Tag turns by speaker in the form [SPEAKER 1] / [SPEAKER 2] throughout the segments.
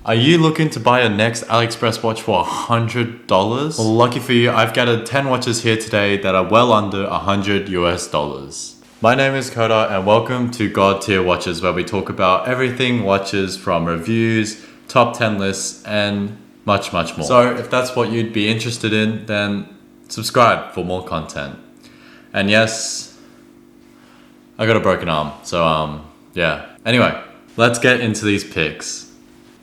[SPEAKER 1] Are you looking to buy your next Aliexpress watch for $100? Well, lucky for you, I've gathered 10 watches here today that are well under $100. My name is Koda and welcome to God Tier Watches, where we talk about everything watches from reviews, top 10 lists, and much more. So if that's what you'd be interested in, then subscribe for more content. And yes, I got a broken arm, so yeah. Anyway, let's get into these picks.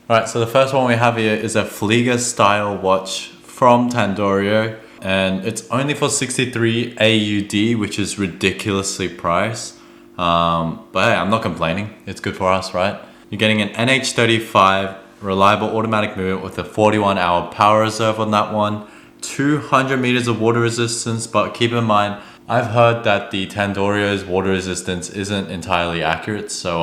[SPEAKER 1] Alright, so the first one we have here is a Flieger style watch from Tandorio, and it's only for 63 AUD, which is ridiculously priced. But hey, I'm not complaining. It's good for us, right? You're getting an NH35 reliable automatic movement with a 41-hour power reserve on that one, 200 meters of water resistance, but keep in mind, I've heard that the Tandorio's water resistance isn't entirely accurate, so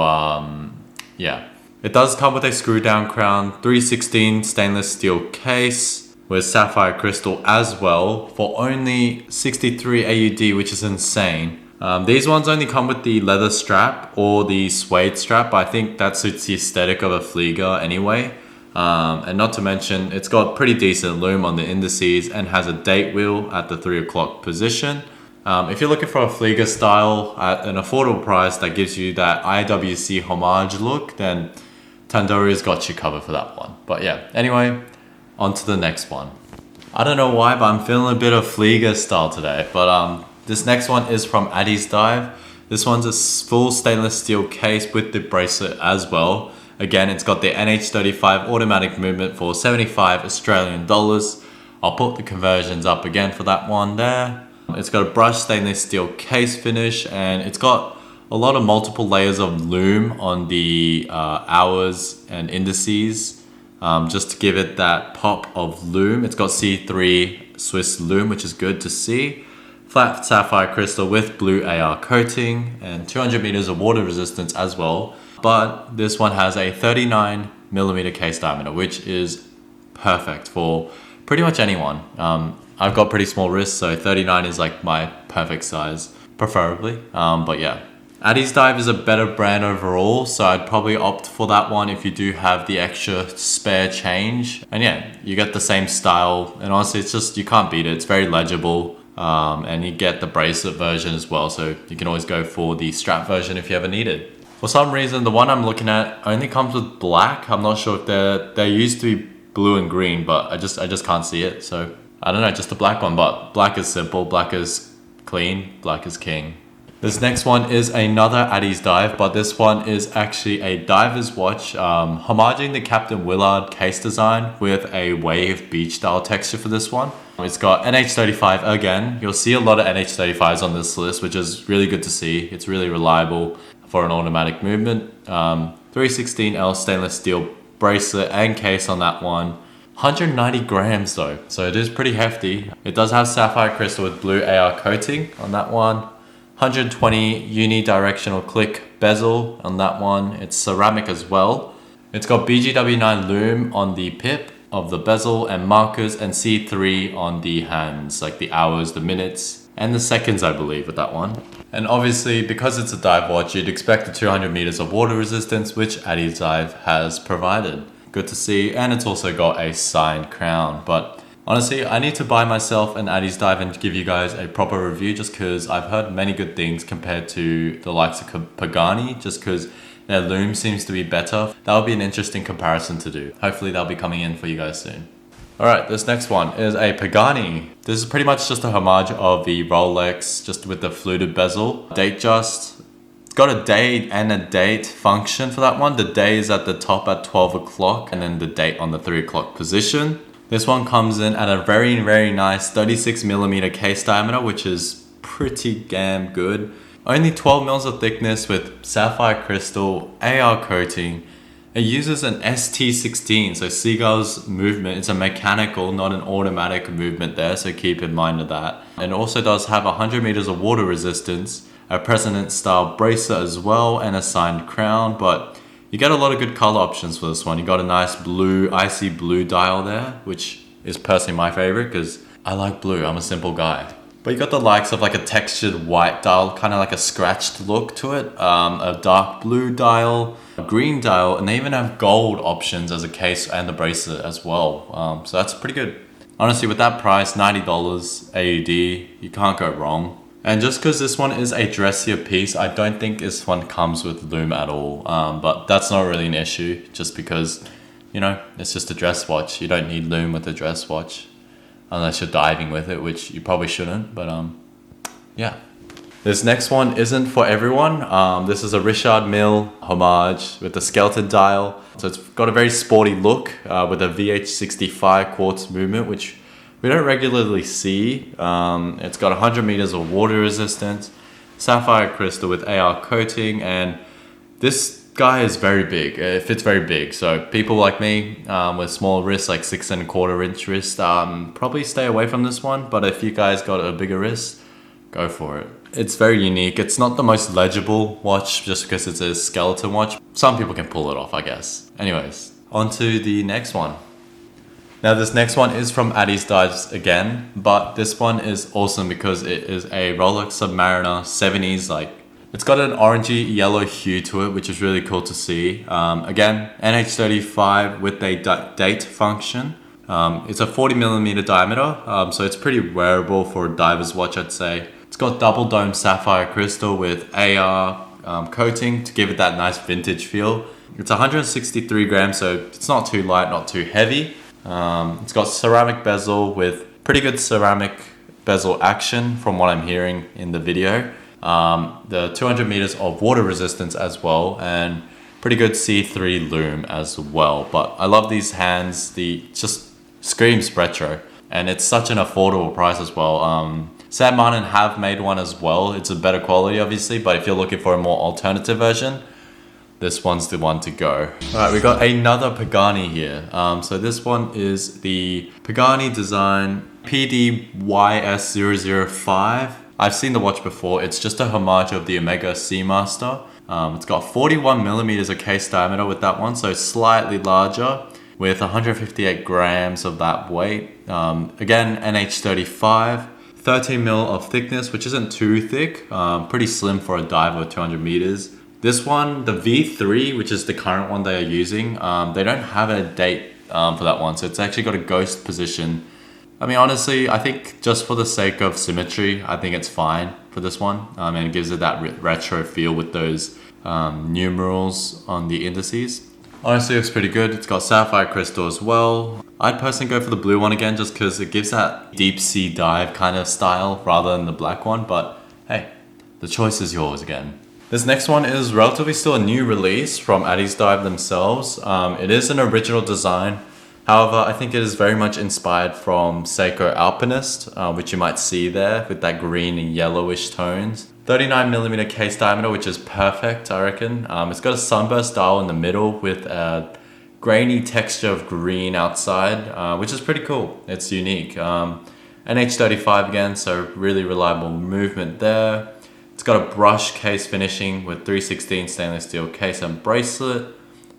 [SPEAKER 1] yeah. It does come with a screw down crown, 316 stainless steel case with sapphire crystal as well for only 63 AUD, which is insane. These ones only come with the leather strap or the suede strap, but I think that suits the aesthetic of a Flieger anyway. And not to mention, it's got pretty decent lume on the indices and has a date wheel at the 3 o'clock position. If you're looking for a Flieger style at an affordable price that gives you that IWC homage look, then Tandorio's got you covered for that one. But yeah, anyway, on to the next one. I don't know why, but I'm feeling a bit of Flieger style today. But this next one is from Aliexpress. This one's a full stainless steel case with the bracelet as well. Again, it's got the NH35 automatic movement for 75 Australian dollars. I'll put the conversions up again for that one there. It's got a brushed stainless steel case finish, and it's got a lot of multiple layers of lume on the hours and indices, just to give it that pop of lume. It's got C3 Swiss lume, which is good to see. Flat sapphire crystal with blue AR coating and 200 meters of water resistance as well. But this one has a 39 millimeter case diameter, which is perfect for pretty much anyone. I've got pretty small wrists, so 39 is like my perfect size, preferably. But yeah. Aliexpress is a better brand overall, so I'd probably opt for that one if you do have the extra spare change. And yeah, you get the same style, and honestly, it's just, you can't beat it. It's very legible, and you get the bracelet version as well, so you can always go for the strap version if you ever need it. For some reason, the one I'm looking at only comes with black. I'm not sure if they used to be blue and green, but I just can't see it. So I don't know, just the black one. But black is simple, black is clean, black is king. This next one is another Aliexpress, but this one is actually a diver's watch, homaging the Captain Willard case design with a wave beach style texture for this one. It's got NH35 again. You'll see a lot of NH35s on this list, which is really good to see. It's really reliable for an automatic movement. 316L stainless steel bracelet and case on that one. 190 grams though, so it is pretty hefty. It does have sapphire crystal with blue AR coating on that one. 120 unidirectional click bezel on that one. It's ceramic as well. It's got BGW9 lume on the pip of the bezel and markers, and C3 on the hands, like the hours, the minutes, and the seconds, I believe, with that one. And obviously, because it's a dive watch, you'd expect the 200 meters of water resistance, which Aliexpress has provided. Good to see, and it's also got a signed crown. But honestly, I need to buy myself an Aliexpress and give you guys a proper review, just because I've heard many good things compared to the likes of Pagani, just because their lume seems to be better. That would be an interesting comparison to do. Hopefully that'll be coming in for you guys soon. Alright, this next one is a Pagani. This is pretty much just a homage of the Rolex, just with the fluted bezel. Date just. It's got a date and a date function for that one. The day is at the top at 12 o'clock and then the date on the 3 o'clock position. This one comes in at a very nice 36 millimeter case diameter, which is pretty damn good. Only 12 mils of thickness with sapphire crystal, AR coating. It uses an ST16, so Seagull's movement. It's a mechanical, not an automatic movement there, so keep in mind of that. And it also does have 100 meters of water resistance, a President style bracelet as well, and a signed crown, but you get a lot of good color options for this one. You got a nice blue, icy blue dial there, which is personally my favorite because I like blue. I'm a simple guy. But you got the likes of like a textured white dial, kind of like a scratched look to it, a dark blue dial, a green dial, and they even have gold options as a case and the bracelet as well. So that's pretty good. Honestly, with that price, $90 AUD, you can't go wrong. And just because this one is a dressier piece, I don't think this one comes with lume at all. But that's not really an issue, just because, you know, it's just a dress watch. You don't need lume with a dress watch, unless you're diving with it, which you probably shouldn't. But yeah. This next one isn't for everyone. This is a Richard Mille homage with the skeleton dial. So it's got a very sporty look with a VH65 quartz movement, which we don't regularly see. It's got 100 meters of water resistance, sapphire crystal with AR coating, and this guy is very big. It fits very big. So people like me with small wrists, like 6¼ inch wrist, probably stay away from this one. But if you guys got a bigger wrist, go for it. It's very unique. It's not the most legible watch just because it's a skeleton watch. Some people can pull it off, I guess. Anyways, on to the next one. Now this next one is from Aliexpress again, but this one is awesome because it is a Rolex Submariner 70s. Like, it's got an orangey yellow hue to it, which is really cool to see. Again, NH35 with a date function. It's a 40mm diameter, so it's pretty wearable for a diver's watch, I'd say. It's got double dome sapphire crystal with AR coating to give it that nice vintage feel. It's 163 grams, so it's not too light, not too heavy. It's got ceramic bezel with pretty good ceramic bezel action from what I'm hearing in the video. The 200 meters of water resistance as well, and pretty good C3 lume as well. But I love these hands. Just screams retro, and it's such an affordable price as well. San Martin have made one as well. It's a better quality obviously, but if you're looking for a more alternative version, this one's the one to go. Alright, we got another Pagani here. So this one is the Pagani design PDYS005. I've seen the watch before. It's just a homage of the Omega Seamaster. It's got 41mm of case diameter with that one, so slightly larger with 158 grams of that weight. Again, NH35. 13mm of thickness, which isn't too thick. Pretty slim for a dive of 200 meters. This one, the V3, which is the current one they are using, they don't have a date for that one, so it's actually got a ghost position. I mean, honestly, I think just for the sake of symmetry, I think it's fine for this one, and it gives it that retro feel with those numerals on the indices. Honestly, it looks pretty good. It's got sapphire crystal as well. I'd personally go for the blue one again just because it gives that deep sea dive kind of style rather than the black one, but hey, the choice is yours again. This next one is relatively still a new release from Aliexpress themselves. It is an original design. However, I think it is very much inspired from Seiko Alpinist, which you might see there with that green and yellowish tones. 39mm case diameter, which is perfect, I reckon. It's got a sunburst dial in the middle with a grainy texture of green outside, which is pretty cool. It's unique. NH35 again, so really reliable movement there. It's got a brush case finishing with 316 stainless steel case and bracelet,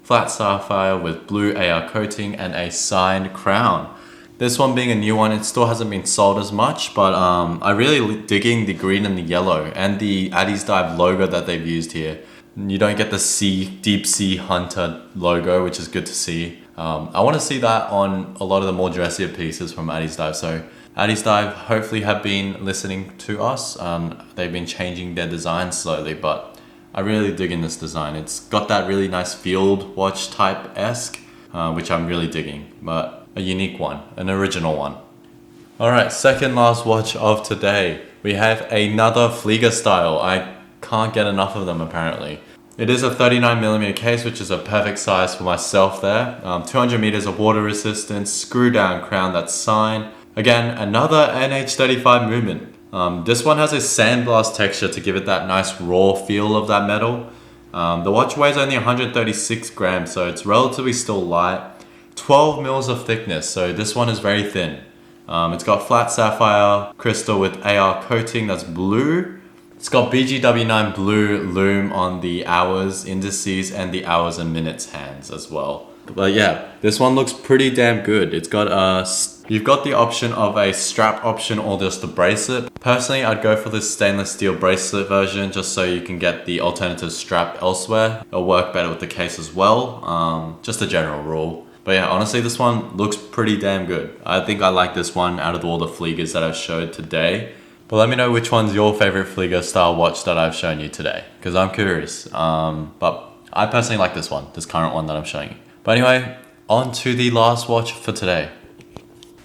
[SPEAKER 1] flat sapphire with blue AR coating, and a signed crown. This one being a new one, it still hasn't been sold as much, but I'm really digging the green and the yellow and the Aliexpress logo that they've used here. You don't get the deep sea hunter logo, which is good to see. I want to see that on a lot of the more dressier pieces from Aliexpress. So Aliexpress hopefully have been listening to us. They've been changing their design slowly, but I really dig in this design. It's got that really nice field watch type-esque, which I'm really digging, but a unique one, an original one. Alright, second last watch of today. We have another Flieger style. I can't get enough of them apparently. It is a 39mm case, which is a perfect size for myself there. 200 meters of water resistance, screw down crown that's signed. Again, another NH35 movement. This one has a sandblast texture to give it that nice raw feel of that metal. The watch weighs only 136 grams, so it's relatively still light. 12 mils of thickness, so this one is very thin. It's got flat sapphire crystal with AR coating that's blue. It's got BGW9 blue lume on the hours indices and the hours and minutes hands as well. But yeah, this one looks pretty damn good. It's got a You've got the option of a strap option or just the bracelet. Personally, I'd go for this stainless steel bracelet version just so you can get the alternative strap elsewhere. It'll work better with the case as well. Just a general rule. But yeah, honestly, this one looks pretty damn good. I think I like this one out of all the Fliegers that I've showed today. But let me know which one's your favorite Flieger style watch that I've shown you today, because I'm curious. But I personally like this one, this current one that I'm showing you. But anyway, on to the last watch for today.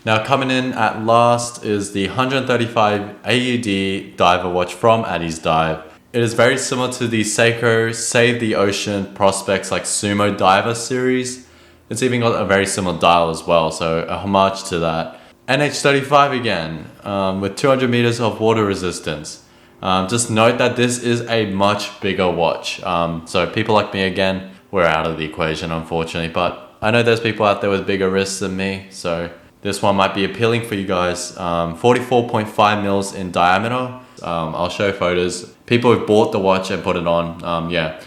[SPEAKER 1] Now coming in at last is the 135 AUD diver watch from Addy's Dive. It is very similar to the Seiko Save the Ocean Prospects like Sumo Diver series. It's even got a very similar dial as well, so a homage to that. NH35 again, with 200 meters of water resistance. Just note that this is a much bigger watch. So people like me again, we're out of the equation unfortunately, but I know there's people out there with bigger wrists than me, so this one might be appealing for you guys. 44.5 mils in diameter. I'll show photos. People who've bought the watch and put it on, yeah,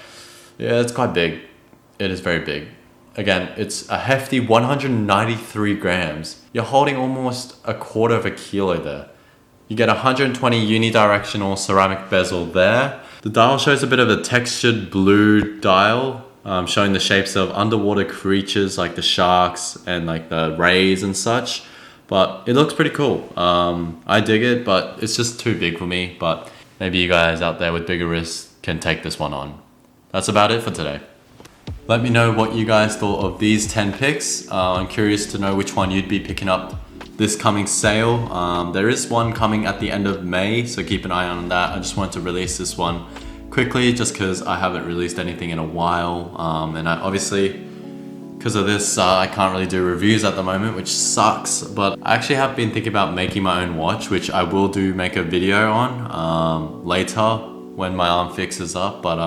[SPEAKER 1] it's quite big. It is very big. Again, it's a hefty 193 grams. You're holding almost a quarter of a kilo there. You get 120 unidirectional ceramic bezel there. The dial shows a bit of a textured blue dial, showing the shapes of underwater creatures like the sharks and like the rays and such. But it looks pretty cool. I dig it, but it's just too big for me. But maybe you guys out there with bigger wrists can take this one on. That's about it for today. Let me know what you guys thought of these 10 picks. I'm curious to know which one you'd be picking up this coming sale. There is one coming at the end of May, so keep an eye on that. I just wanted to release this one quickly just because I haven't released anything in a while. And obviously, because of this, I can't really do reviews at the moment, which sucks. But I actually have been thinking about making my own watch, which I will make a video on later when my arm fixes up. But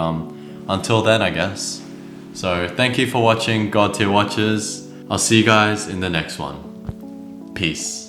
[SPEAKER 1] until then, I guess. So thank you for watching God Tier Watches. I'll see you guys in the next one. Peace.